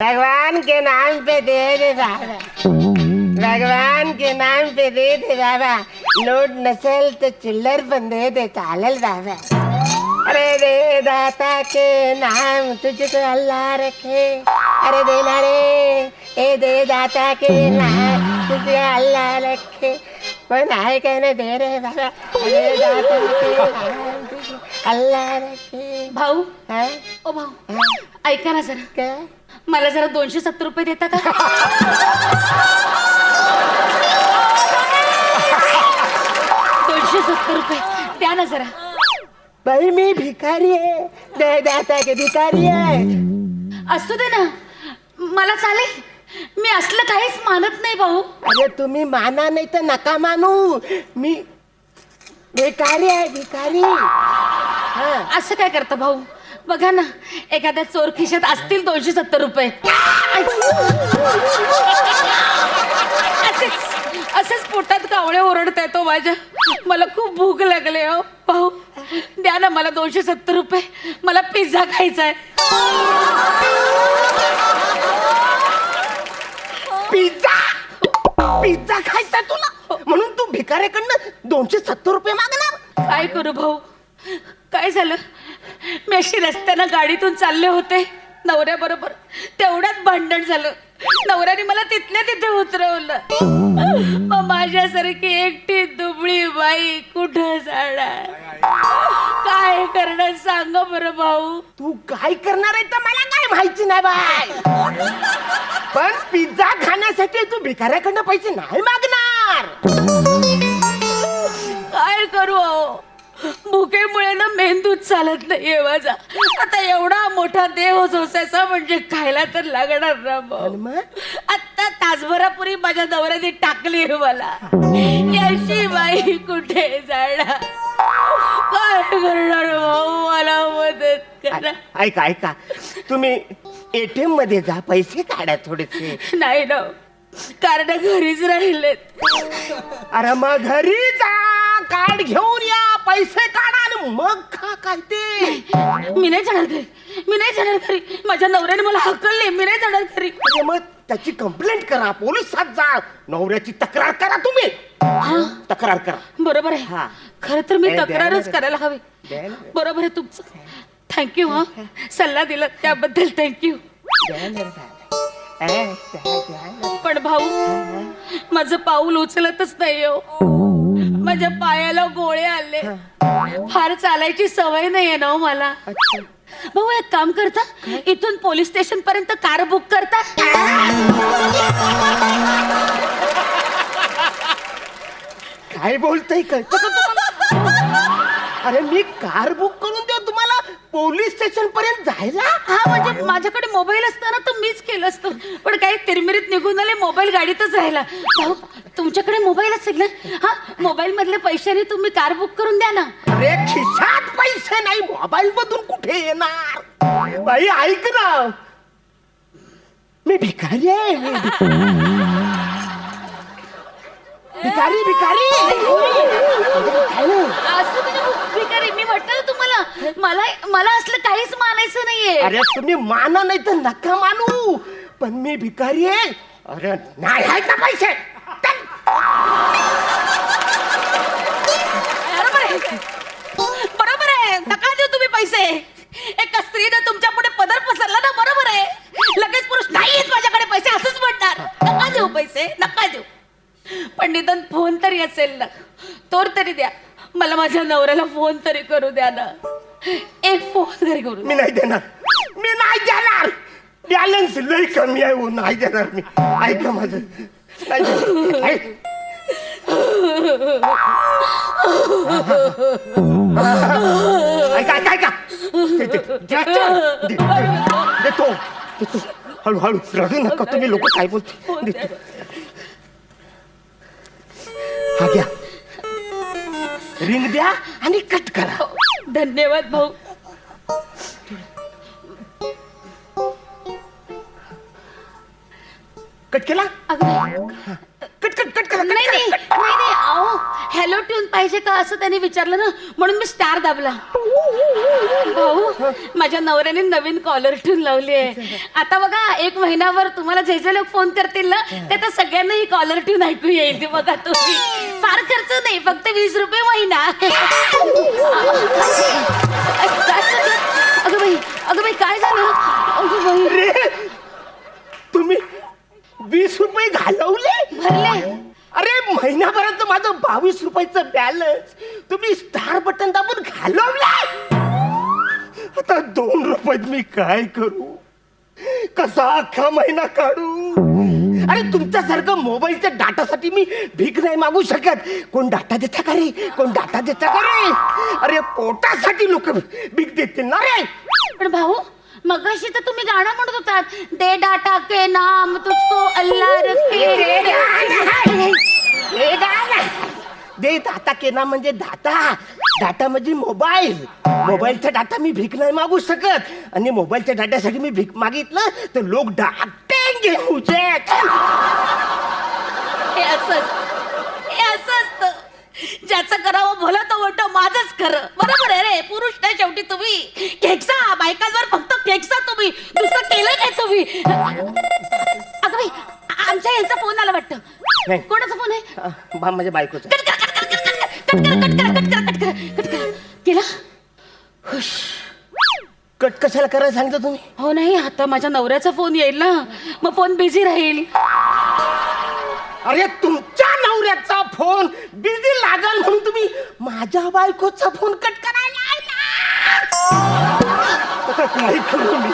भगवान के नाम पे दे दे बाबा, भगवान के नाम पे दे दे बाबा। नोट नसल तो चिल्लर पण दे दे, चालेल बाबा। अरे दे दाता के नाम तुझको अल्लाह रखे, अरे देना रे, ए दे दाता के नाम तुझे अल्लाह रखे। पण आहे काय ना दे रे बाबा, दे दाता के नाम तुझे अल्लाह रखे। भाऊ हा? ओ भाऊ ऐका ना जरा, काय? मला जरा 270 रुपये देता का? 270 रुपये द्या ना जरा। बाई मी भिकारी आहे, दे दाता के भिकारी आहे। असू दे ना, मला चालेल, मी असलं काहीच मानत नाही भाऊ। अरे तुम्ही माना नाही तर नका मानू, मी भिकारी आहे, भिकारी। हा असं काय करता भाऊ? बघा ना, एखाद्या चोर खिशात असतील 270 रुपये। असेच पोटात कावळे ओरडताय तो माझ्या, मला खूप भूक लागले हो भाऊ, द्या ना मला 270 रुपये, मला पिझ्झा खायचा आहे। पिझ्झा, पिझ्झा खायचा तुला म्हणून तू भिकाऱ्याकडनं 270 रुपये मागणार? काय करू भाऊ, काय झालं, मी अशी रस्त्यानं गाडीतून चालले होते नवऱ्याबरोबर, तेवढ्यात भांडण झालं, नवऱ्याने मला तिथल्या तिथे उतरवलं। मग माझ्यासारखी एकटी दुबळी बाई कुठं जाणार, काय करणार सांगा बरं भाऊ? तू काय करणार आहे तर मला काय माहिती नाही बाय, पण पिझ्झा खाण्यासाठी तू भिकाऱ्याकडनं पैसे नाही मागणार। काय करू अहो, भुकेमुळे ना मेंदूच चालत नाहीये माझा। आता एवढा मोठा देव सोसायचा म्हणजे खायला तर लागणार ना भाऊ। मग? आता तासभरापूर्वी माझ्या नवऱ्याने टाकली मला, याची बाई कुठे जाणार, काय करणार भाऊ, मला मदत करा। ऐका ऐका, तुम्ही ATM मध्ये जा, पैसे काढा थोडेसे। नाही ना, कारण घरीच राहिलेत। अरे मग घरी जा, कार्ड घेऊन या, पैसे काढा आणि मग खा काय ते। मी नाही जाणार घरी, मी नाही जाणार घरी, माझ्या नवऱ्याने मला हकलले, मी नाही जाणार घरी। अरे मग त्याची कंप्लेंट करा, पोलिसात जा, नवऱ्याची तक्रार करा तुम्ही, तक्रार करा। बरोबर आहे, हा. खरं तर मी द्या तक्रारच ना. करायला हवी। द्या ना. बरोबर आहे तुमचं, थँक्यू हा, सल्ला दिला त्याबद्दल थँक्यू। पण भाऊ, माझं पाऊल उचलतच नाही हो, माझ्या पायाला गोळे आले, फार चालायची सवय नाहीये ना हो मला। भाऊ एक काम करता, इथून पोलीस स्टेशन पर्यंत कार बुक करता? काय बोलतय कळतं का तुम्हाला? अरे मी कार बुक करून देऊ तुम्हाला पोलीस स्टेशन पर्यंत जायला? हा म्हणजे माझ्याकडे मोबाईल असताना तर मीच केलं असतं, पण काही तिरमिरीत निघून आले, मोबाईल गाडीतच राहिला। भाऊ तुमच्याकडे मोबाईल असेल ना, हा मोबाईल मधले पैशाने तुम्ही कार बुक करून द्या ना। अरे खिशात पैसे नाही, मोबाईल मधून कुठे येणार? बाई ऐक ना, मी भिकारी आहे, भिकारी भिकारी। असं तुम्ही भिकारी, मी म्हटलं ना तुम्हाला, मला असलं काहीच मानायचं नाहीये। अरे तुम्ही माना नाही तर नका मानू, पण मी भिकारी आहे। अरे नाही आहेत ना पैसे, चल। बरोबर आहे, नका देऊ तुम्ही पैसे। एका स्त्रीने तुमच्या पुढे पदर पसरला ना, बरोबर आहे, लगेच पुरुष नाही येत माझ्याकडे पैसे असंच म्हणणार, नका देऊ पैसे, नका देऊ। पण निदान फोन तरी असेल ना, तोर तरी द्या, मला माझ्या नवऱ्याला फोन तरी करू द्या ना, एक फोन तरी करू। मी नाही देणार, मी नाही देणार, बॅलन्स लय कमी आहे, हो नाही देणार मी। ऐका माझं, नाही देणार। ऐका ऐका ऐका, देतो देतो, हळूहळू रडू नका तुम्ही, लोक काय बोलते, देतो। हा घ्या, रिंग द्या आणि कट करा। धन्यवाद भाऊ। कट केला? अगं कट कट कट करा नाही नाही नाही नाही अहो हॅलो ट्यून पाहिजे का असं त्याने विचारलं ना म्हणून मी स्टार दाबला. भाऊ माझ्या नवऱ्याने नवीन कॉलर ट्यून लावली आहे. आता बघा 1 महिनाभर तुम्हाला जे जे लोक फोन करतील ना ते तर सगळ्यांना ही कॉलर ट्यून ऐकू येईल. ते बघा तुम्ही फार खर्च नाही फक्त 20 रुपये महिना. अगं बाई काय झालं. अगं बाई अरे तुम्ही 20 रुपये घालवले भरले. अरे महिनाभराचं माझं 22 रुपयाचं बॅलन्स तुम्ही स्टार बटन दाबून घालवला. आता 2 रुपयात मी काय करू कसा अख्खा महिना काढू. अरे तुमच्यासारखं मोबाईलच्या डाटासाठी मी भीक नाही मागू शकत. कोण डाटा देता का रे कोण डाटा देता का रे. अरे पोटासाठी लोक भीक देतील ना रे. पण भाऊ मगाशी तर तुम्ही गाणं म्हणत होतात दे डाटा के नाम तुझको अल्लाह रखे. दे दाता के नाम म्हणजे डाटा म्हणजे मोबाईलचा डाटा मी भीक नाही मागू शकत. आणि मोबाईलच्या डाट्यासाठी मी भीक मागितलं तर लोक डाटेंगे मुझे. हे असं असतं ज्याचं करावं भलं तर वाटतं माझंच खरं. बरोबर आहे रे पुरुष नाही शेवटी तुम्ही. केकसा बायकांवर फक्त केकसा तुम्ही दुसरं केलं काय तुम्ही. अगं बाई आमच्या यांचा फोन आला वाटतं. नाही. कोणाचा फोन आहे. माझ्या बायकोचा. केला खुश. कट कशाला करायला सांगितलं तुम्ही. हो नाही आता माझ्या नवऱ्याचा फोन येईल ना मग फोन बिझी राहील. अरे तुमच्या नवऱ्याचा फोन बिझी लागल म्हणून तुम्ही माझ्या बायकोचा फोन कट करायला आता काय करू मी.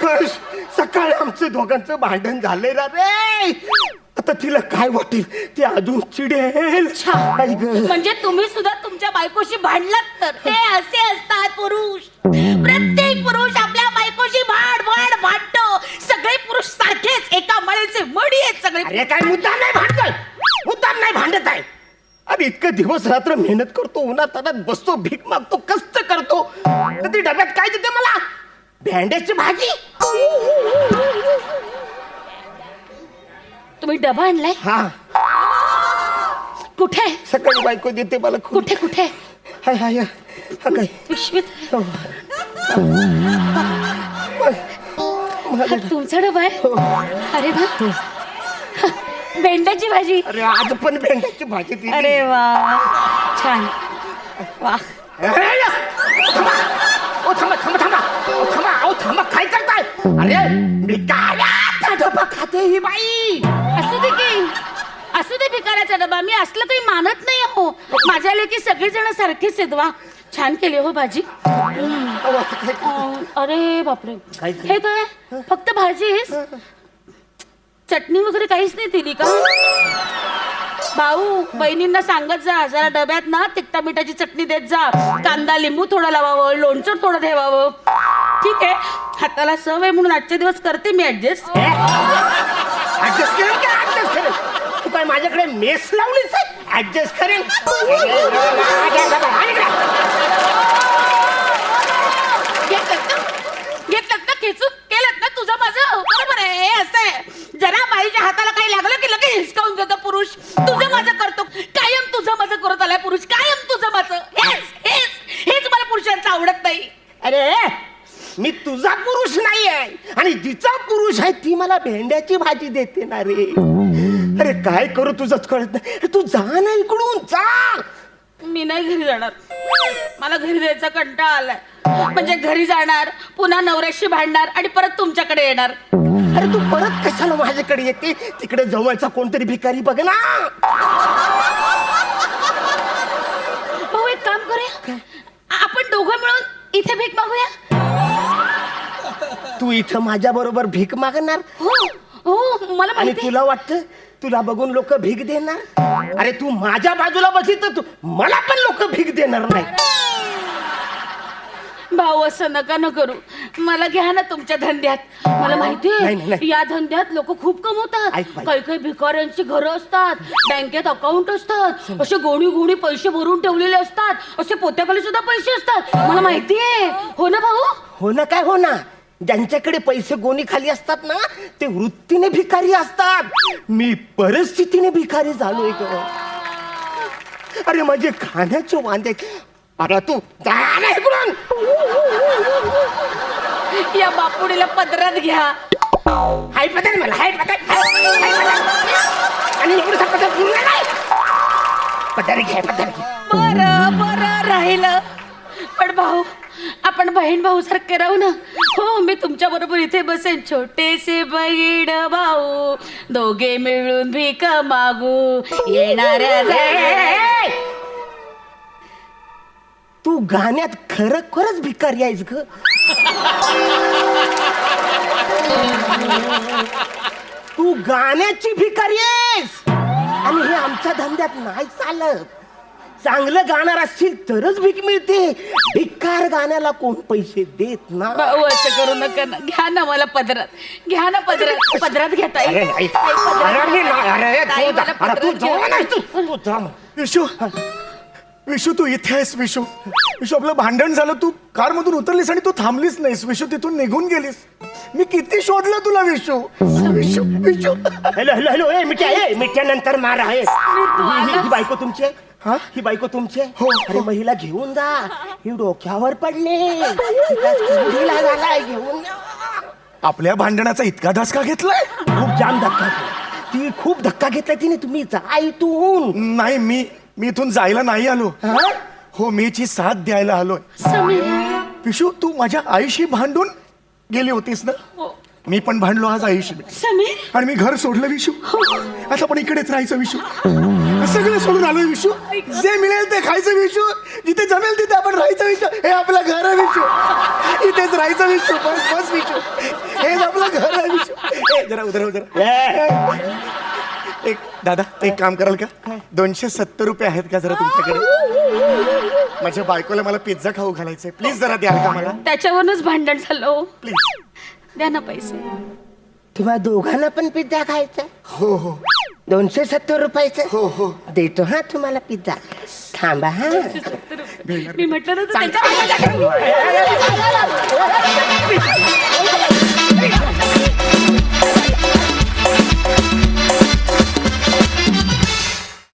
कश सकाळी आमचं दोघांचं भांडण झालंय ना रे. आता तिला काय वाटेल ती अजून चिडेल. आई गं. म्हणजे तुम्ही सुद्धा तुमच्या बायकोशी भांडलात तर हे असे असतात पुरुष. प्रत्येक पुरुष आपल्या बायकोशी भांडतो. सगळे पुरुष सारखेच एका मळेचे मडी आहेत सगळे. अरे काय मुद्दाम नाही भांडत आहे. अरे इतकं दिवस रात्र मेहनत करतो उन्हात तानात बसतो भीक मागतो कष्ट करतो तर ती डब्यात काय देते मला भेंड्याची भाजी. तुम्ही डबा आणलाय. हा कुठे सकाळी बायको देते मला. कुठे हाय हाय हा काय पिशवीत. हो. हा तुमचा डबा आहे. अरे वा भेंड्याची भाजी. अरे आज पण भेंड्याची भाजी दिली. अरे वा छान वा. थांबा काय करताय. अरे मी काय डबा खाते ही बाई. असू दे भिकाऱ्याचा डबा. मी असलं काही मानत नाही हो. माझ्या लेकी सगळेजण सारखेच आहेत. वा छान केली हो भाजी. अरे बापरे काय हे काय फक्त भाजीच चटणी वगैरे काहीच नाही दिली का. भाऊ बहिणींना सांगत जा जरा डब्यात ना तिखटा मिठाची चटणी देत जा. कांदा लिंबू थोडं लावावं लोणचं थोडं ठेवावं. ठीक आहे हाताला सवय म्हणून आजचे दिवस करते मी ऍडजस्ट. तू काय माझ्याकडे मेस लावलीच ऍडजस्ट करेल. घेतलं ना खेचून केलं ना तुझं माझं. बरोबर आहे हे असं आहे. जरा बाईच्या हाताला काही लागलं की लगेच हिसकावून जातो पुरुष. तुझं माझं करतो कायम तुझं माझं करत आलाय पुरुष. कायम तुझं माझं हेच मला पुरुषांचं आवडत नाही. अरे मी तुझा पुरुष नाही आहे आणि जिचा पुरुष आहे ती मला भेंड्याची भाजी देते ना रे. अरे काय करू तुझंच कळत नाही. तू जा ना इकडून जा. मी नाही घरी जाणार. मला घरी जायचा कंटाळा आलाय. म्हणजे घरी जाणार पुन्हा नवऱ्याशी भांडणार आणि परत तुमच्याकडे येणार. अरे तू परत कशाला माझ्याकडे येते. तिकडे जवळचा कोणतरी भिकारी बघ ना. भाऊ एक काम करूया आपण दोघं मिळून इथे भीक मागूया. तू इथं माझ्या बरोबर भीक मागणार. हो मला आणि माहिती. तुला वाटतं तुला बघून लोक भीक देणार. अरे तू माझ्या बाजूला बसली तर मला पण लोक भीक देणार नाही. भाऊ असं नका न करू. मला घ्या ना तुमच्या धंद्यात. मला माहितीये या धंद्यात लोक खूप कमवतात. काही काही भिकाऱ्यांची घरं असतात बँकेत अकाउंट असतात असे गोणी पैसे भरून ठेवलेले असतात. असे पोत्याखाली सुद्धा पैसे असतात. मला माहितीये. हो ना भाऊ. हो ना काय हो ना ज्यांच्याकडे पैसे गोणी खाली असतात ना ते वृत्तीने भिकारी असतात. मी परिस्थितीने भिकारी झालोय ग. अरे माझे खाण्याचे वांदे. अरे तू जा ना इकडून. या बापुडीला पदरात घ्या. हाय पदर मला हाय पदर आणि इकडे पदर पूर्ण नाही. पदर घे पदर घे. बरं बरं राहिलं. पण भाऊ आपण बहीण भाऊ सारखे राहू ना. हो मी तुमच्या बरोबर इथे बसेन. छोटेसे बहीण भाऊ दोघे मिळून भीक मागू येणाऱ्या तू गाण्यात खरंच भिकारी आहेस ग. तू गाण्याची भिकारी आहेस आणि हे आमच्या धंद्यात नाही चालत. चांगलं गाणार असतील तरच भीक मिळते. भिकार गाण्याला कोण पैसे देत ना. भाऊ असं करू नका ना. घ्या ना मला पदरात. घ्या ना पदरात. पदरात घेता अरे नाही. अरे मी नाही. अरे तू जाऊ नाही. तू जा. विशू विशू तू इथे आहेस. विशू विशू आपलं भांडण झालं. तू कार मधून उतरलीस आणि तू थांबलीस नाहीस. विशू तिथून निघून गेलीस. मी किती शोधलं तुला Vishu. Vishu Vishu. Hello hello hello. ए मिठ्या. ए मिठ्या नंतर मार आहे. ही बायको तुमची आहे? हा? ही बायको तुमची आहे? हो. अरे महिला घेऊन जा. ही डोक्यावर पडले. हिला झालाय. घेऊन जा. आपल्या भांडणाचा इतका धसका घेतलाय. खूप जाम धक्का घेतला. ती खूप धक्का घेतलाय तिने. तुम्ही जा इथून. नाही मी इथून जायला नाही आलो. हा? हो मीची साथ द्यायला आलोय. विशू तू माझ्या आईशी भांडून गेली होतीस ना. मी पण भांडलो आज आईशी. समीर आणि मी घर सोडलं विशू. आता पण इकडेच राहायचं विशू. सगळं सोडून आलोय विशू. जे मिळेल ते खायचं विशू. जिथे जमेल तिथे आपण राहायचं विशू. हे आपलं घर आहे विशू. इथेच राहायचं विशू. बस बस विशू. हेच आपलं घर आहे विशू. ए, जरा उधर. एक दादा एक काम कराल का. 270 रुपये आहेत का जरा तुमच्याकडे. माझ्या बायकोला मला पिझ्झा खाऊ घालायचंय. प्लीज जरा द्याल का मला. त्याच्यावरूनच भांडण झालं. प्लीज. द्या ना पैसे. तुम्हा दोघांना पण पिझ्झा खायचा. हो हो 270 रुपयाचं. हो हो. देतो हा तुम्हाला पिझ्झा. थांबा हा. मी म्हटलं ना